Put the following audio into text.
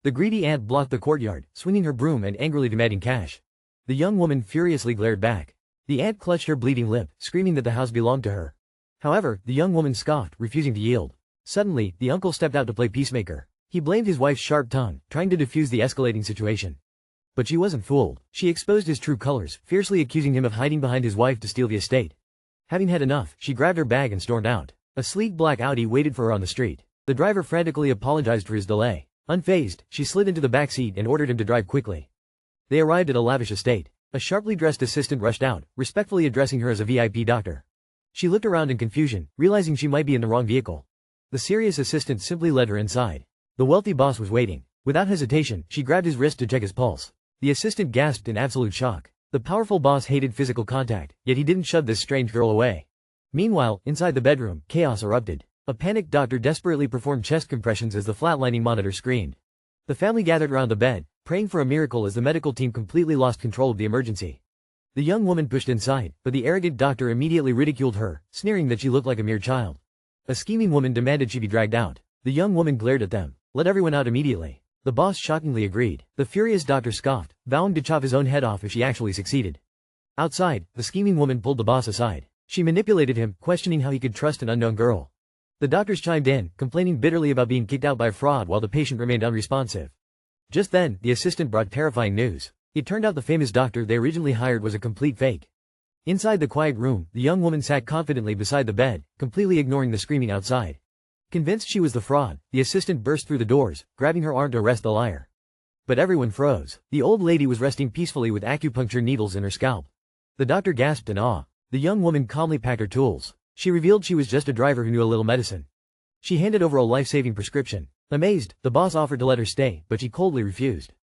The greedy aunt blocked the courtyard, swinging her broom and angrily demanding cash. The young woman furiously glared back. The aunt clutched her bleeding lip, screaming that the house belonged to her. However, the young woman scoffed, refusing to yield. Suddenly, the uncle stepped out to play peacemaker. He blamed his wife's sharp tongue, trying to defuse the escalating situation. But she wasn't fooled. She exposed his true colors, fiercely accusing him of hiding behind his wife to steal the estate. Having had enough, she grabbed her bag and stormed out. A sleek black Audi waited for her on the street. The driver frantically apologized for his delay. Unfazed, she slid into the back seat and ordered him to drive quickly. They arrived at a lavish estate. A sharply dressed assistant rushed out, respectfully addressing her as a VIP doctor. She looked around in confusion, realizing she might be in the wrong vehicle. The serious assistant simply led her inside. The wealthy boss was waiting. Without hesitation, she grabbed his wrist to check his pulse. The assistant gasped in absolute shock. The powerful boss hated physical contact, yet he didn't shove this strange girl away. Meanwhile, inside the bedroom, chaos erupted. A panicked doctor desperately performed chest compressions as the flatlining monitor screamed. The family gathered around the bed, praying for a miracle as the medical team completely lost control of the emergency. The young woman pushed inside, but the arrogant doctor immediately ridiculed her, sneering that she looked like a mere child. A scheming woman demanded she be dragged out. The young woman glared at them. Let everyone out immediately. The boss shockingly agreed. The furious doctor scoffed, vowing to chop his own head off if she actually succeeded. Outside, the scheming woman pulled the boss aside. She manipulated him, questioning how he could trust an unknown girl. The doctors chimed in, complaining bitterly about being kicked out by a fraud while the patient remained unresponsive. Just then, the assistant brought terrifying news. It turned out the famous doctor they originally hired was a complete fake. Inside the quiet room, the young woman sat confidently beside the bed, completely ignoring the screaming outside. Convinced she was the fraud, the assistant burst through the doors, grabbing her arm to arrest the liar. But everyone froze. The old lady was resting peacefully with acupuncture needles in her scalp. The doctor gasped in awe. The young woman calmly packed her tools. She revealed she was just a driver who knew a little medicine. She handed over a life-saving prescription. Amazed, the boss offered to let her stay, but she coldly refused.